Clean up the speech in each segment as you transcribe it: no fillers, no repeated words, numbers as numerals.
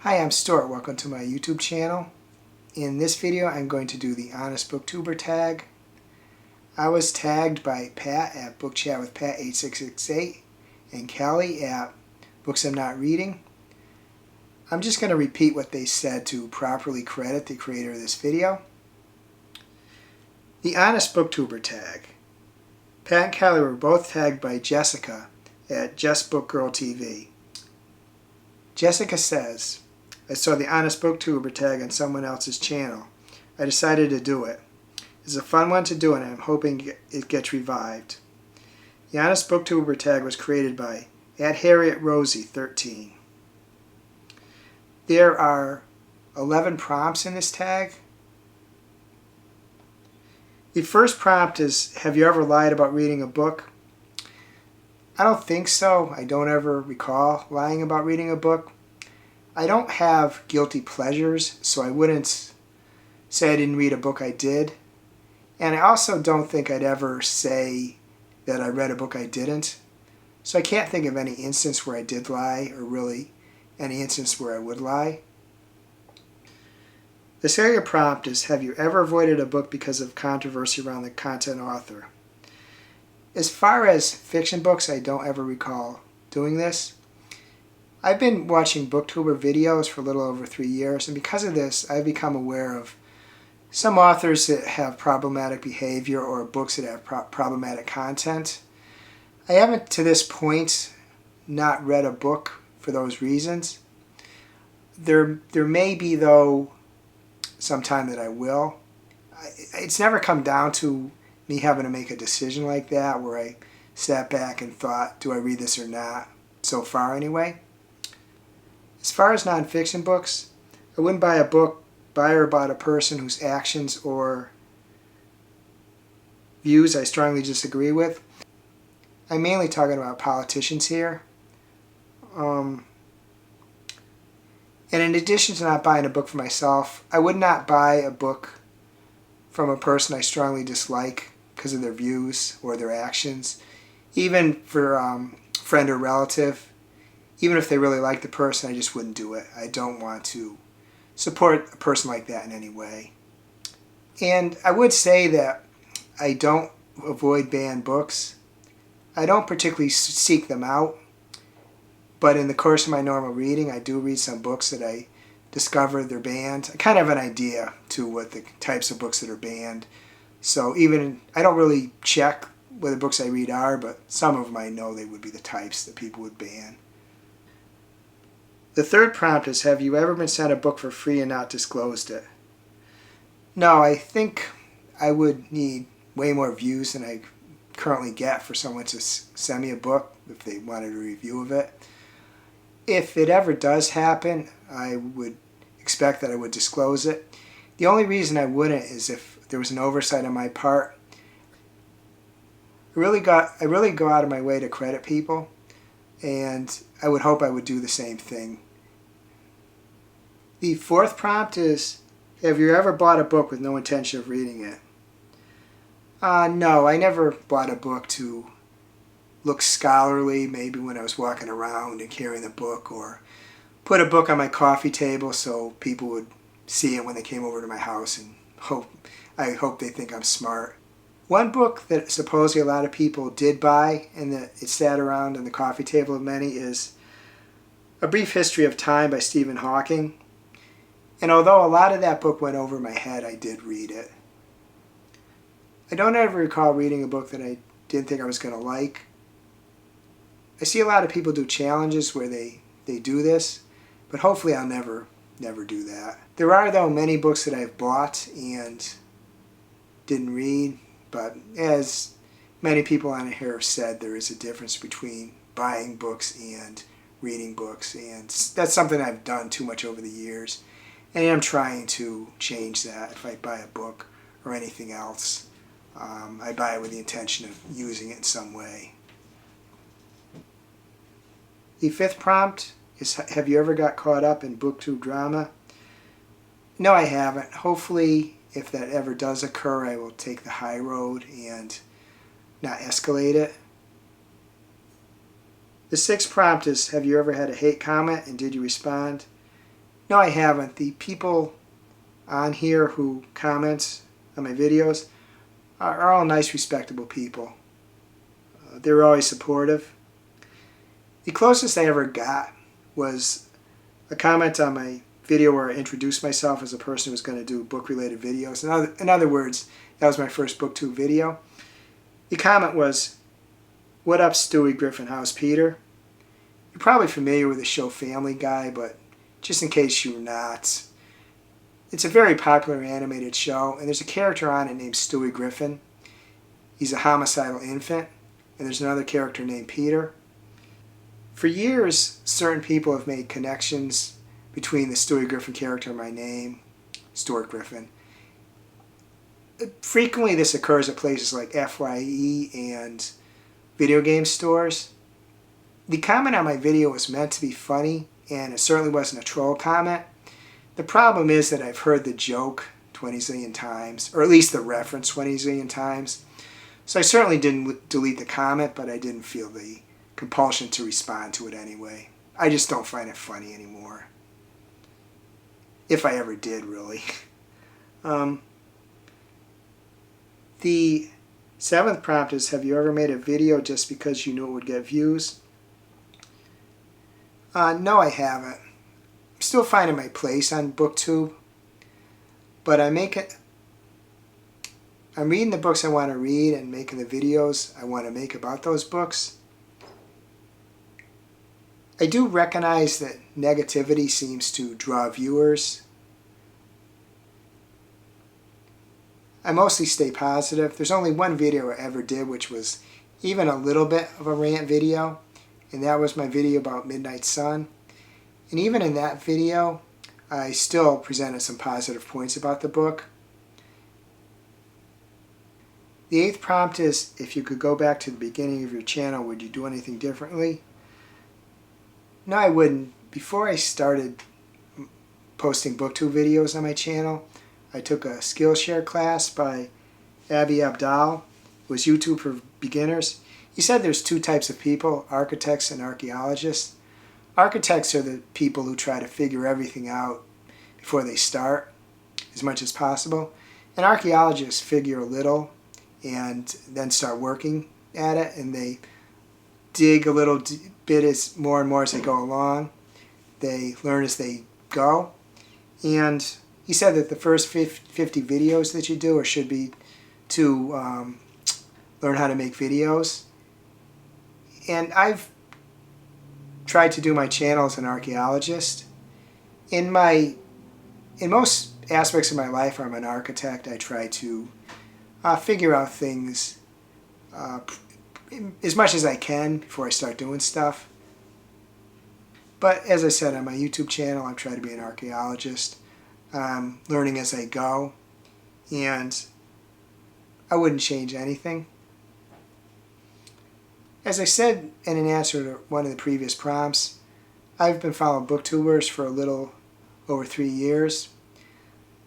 Hi, I'm Stuart. Welcome to my YouTube channel. In this video, I'm going to do the Honest Booktuber tag. I was tagged by Pat at Book Chat with Pat 8668 and Callie at Books I'm Not Reading. I'm just going to repeat what they said to properly credit the creator of this video. The Honest Booktuber tag. Pat and Callie were both tagged by Jessica at Just Book Girl TV. Jessica says, I saw the Honest Booktuber tag on someone else's channel. I decided to do it. It's a fun one to do and I'm hoping it gets revived. The Honest Booktuber tag was created by @HarrietRosie13. There are 11 prompts in this tag. The first prompt is, have you ever lied about reading a book? I don't think so. I don't ever recall lying about reading a book. I don't have guilty pleasures, so I wouldn't say I didn't read a book I did. And I also don't think I'd ever say that I read a book I didn't. So I can't think of any instance where I did lie, or really any instance where I would lie. The second prompt is, have you ever avoided a book because of controversy around the content author? As far as fiction books, I don't ever recall doing this. I've been watching booktuber videos for a little over 3 years, and because of this, I've become aware of some authors that have problematic behavior or books that have problematic content. I haven't, to this point, not read a book for those reasons. There may be, though, sometime that I will. It's never come down to me having to make a decision like that, where I sat back and thought, do I read this or not, so far anyway. As far as nonfiction books, I wouldn't buy a book by or about a person whose actions or views I strongly disagree with. I'm mainly talking about politicians here. And in addition to not buying a book for myself, I would not buy a book from a person I strongly dislike because of their views or their actions. Even for a friend or relative, even if they really like the person, I just wouldn't do it. I don't want to support a person like that in any way. And I would say that I don't avoid banned books. I don't particularly seek them out, but in the course of my normal reading, I do read some books that I discover they're banned. I kind of have an idea to what the types of books that are banned. So I don't really check what the books I read are, but some of them I know they would be the types that people would ban. The third prompt is, have you ever been sent a book for free and not disclosed it? No, I think I would need way more views than I currently get for someone to send me a book if they wanted a review of it. If it ever does happen, I would expect that I would disclose it. The only reason I wouldn't is if there was an oversight on my part. I really go out of my way to credit people, and I would hope I would do the same thing. The fourth prompt is, have you ever bought a book with no intention of reading it? No, I never bought a book to look scholarly, maybe when I was walking around and carrying the book, or put a book on my coffee table so people would see it when they came over to my house and I hope they think I'm smart. One book that supposedly a lot of people did buy and that it sat around on the coffee table of many is A Brief History of Time by Stephen Hawking. And although a lot of that book went over my head, I did read it. I don't ever recall reading a book that I didn't think I was going to like. I see a lot of people do challenges where they do this, but hopefully I'll never do that. There are, though, many books that I've bought and didn't read, but as many people on here have said, there is a difference between buying books and reading books, and that's something I've done too much over the years, and I'm trying to change that. If I buy a book or anything else, I buy it with the intention of using it in some way. The fifth prompt is, have you ever got caught up in booktube drama? No, I haven't. Hopefully, if that ever does occur, I will take the high road and not escalate it. The sixth prompt is, have you ever had a hate comment and did you respond? No, I haven't. The people on here who comment on my videos are all nice, respectable people. They're always supportive. The closest I ever got was a comment on my video where I introduced myself as a person who was going to do book-related videos. In other words, that was my first BookTube video. The comment was, "What up, Stewie Griffin? How's Peter?" You're probably familiar with the show Family Guy, but just in case you're not, it's a very popular animated show, and there's a character on it named Stewie Griffin. He's a homicidal infant, and there's another character named Peter. For years, certain people have made connections between the Stewie Griffin character and my name, Stuart Griffin. Frequently this occurs at places like FYE and video game stores. The comment on my video was meant to be funny, and it certainly wasn't a troll comment. The problem is that I've heard the joke 20 zillion times, or at least the reference 20 zillion times. So I certainly didn't delete the comment, but I didn't feel the compulsion to respond to it anyway. I just don't find it funny anymore. If I ever did, really. The 7th prompt is, have you ever made a video just because you knew it would get views? No, I haven't. I'm still finding my place on BookTube, but I'm reading the books I want to read and making the videos I want to make about those books. I do recognize that negativity seems to draw viewers. I mostly stay positive. There's only one video I ever did which was even a little bit of a rant video, and that was my video about Midnight Sun. And even in that video, I still presented some positive points about the book. The 8th prompt is, if you could go back to the beginning of your channel, would you do anything differently? No, I wouldn't. Before I started posting BookTube videos on my channel, I took a Skillshare class by Abby Abdal. It was YouTube for beginners. He said there's 2 types of people, architects and archaeologists. Architects are the people who try to figure everything out before they start, as much as possible. And archaeologists figure a little and then start working at it, and they dig a little bit more and more as they go along. They learn as they go. And he said that the first 50 videos that you do or should be to learn how to make videos. And I've tried to do my channel as an archaeologist. In most aspects of my life, I'm an architect. I try to figure out things as much as I can before I start doing stuff. But as I said, on my YouTube channel, I'm trying to be an archaeologist. Learning as I go, and I wouldn't change anything. As I said in an answer to one of the previous prompts, I've been following booktubers for a little over 3 years.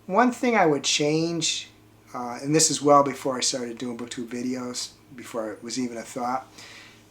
One thing I would change, and this is well before I started doing BookTube videos, before it was even a thought,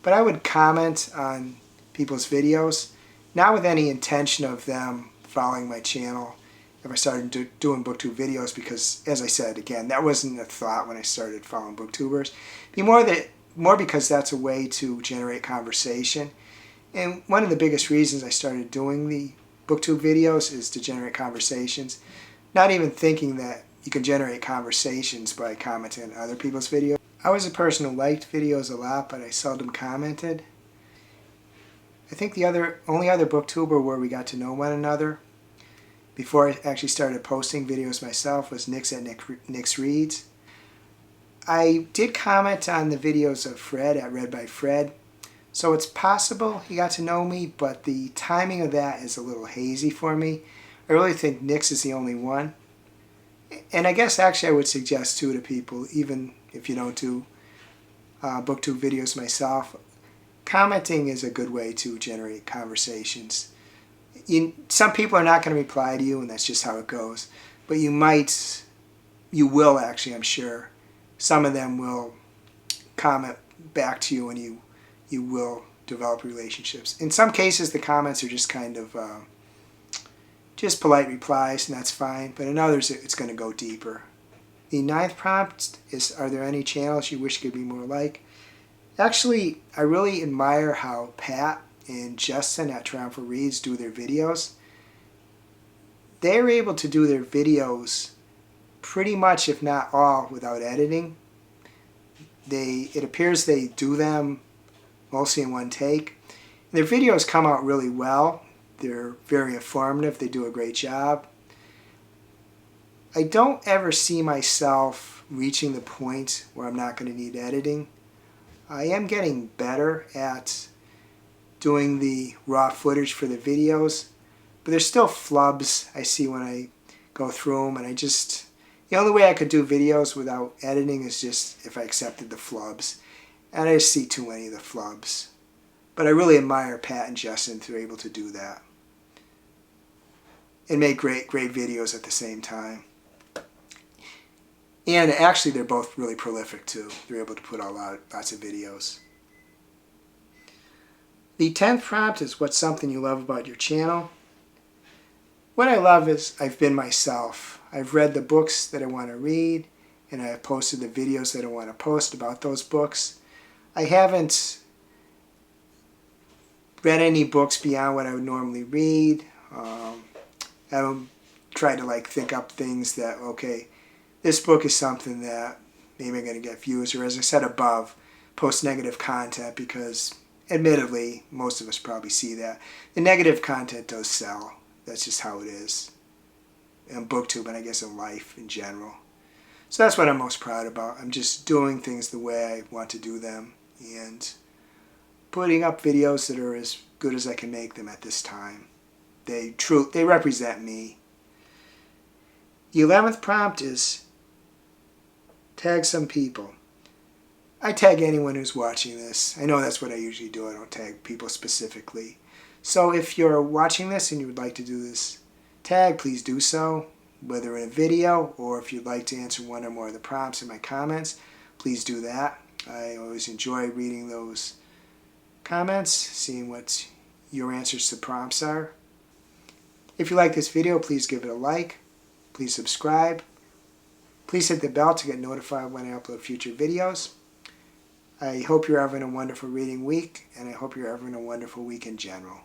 but I would comment on people's videos, not with any intention of them following my channel if I started doing BookTube videos, because, as I said, again, that wasn't a thought when I started following booktubers. More because that's a way to generate conversation. And one of the biggest reasons I started doing the BookTube videos is to generate conversations. Not even thinking that you can generate conversations by commenting on other people's videos. I was a person who liked videos a lot, but I seldom commented. I think the only other booktuber where we got to know one another before I actually started posting videos myself was Nix at Nix Reads. I did comment on the videos of Fred at Read by Fred, so it's possible he got to know me, but the timing of that is a little hazy for me. I really think Nix is the only one. And I guess actually I would suggest too to people, even if you don't do booktube videos myself, commenting is a good way to generate conversations. Some people are not going to reply to you, and that's just how it goes. But you will actually, I'm sure. Some of them will comment back to you, and you will develop relationships. In some cases, the comments are just kind of just polite replies, and that's fine. But in others, it's going to go deeper. The 9th prompt is, are there any channels you wish could be more like? Actually, I really admire how Pat and Justin at Triumphal Reads do their videos. They're able to do their videos pretty much, if not all, without editing. It appears they do them mostly in one take. Their videos come out really well. They're very informative. They do a great job. I don't ever see myself reaching the point where I'm not going to need editing. I am getting better at doing the raw footage for the videos, but there's still flubs I see when I go through them, and the only way I could do videos without editing is just if I accepted the flubs, and I just see too many of the flubs. But I really admire Pat and Justin who are able to do that and make great videos at the same time. And actually, they're both really prolific too. They're able to put out lots of videos. The 10th prompt is, what's something you love about your channel? What I love is I've been myself. I've read the books that I want to read, and I have posted the videos that I want to post about those books. I haven't read any books beyond what I would normally read. I don't try to think up things that, okay, this book is something that maybe I'm going to get views, or as I said above, post negative content, because admittedly, most of us probably see that. The negative content does sell. That's just how it is. In booktube, and I guess in life in general. So that's what I'm most proud about. I'm just doing things the way I want to do them, and putting up videos that are as good as I can make them at this time. They represent me. The 11th prompt is, tag some people. I tag anyone who's watching this. I know that's what I usually do. I don't tag people specifically. So if you're watching this and you would like to do this tag, please do so, whether in a video or if you'd like to answer one or more of the prompts in my comments, please do that. I always enjoy reading those comments, seeing what your answers to prompts are. If you like this video, please give it a like. Please subscribe. Please hit the bell to get notified when I upload future videos. I hope you're having a wonderful reading week, and I hope you're having a wonderful week in general.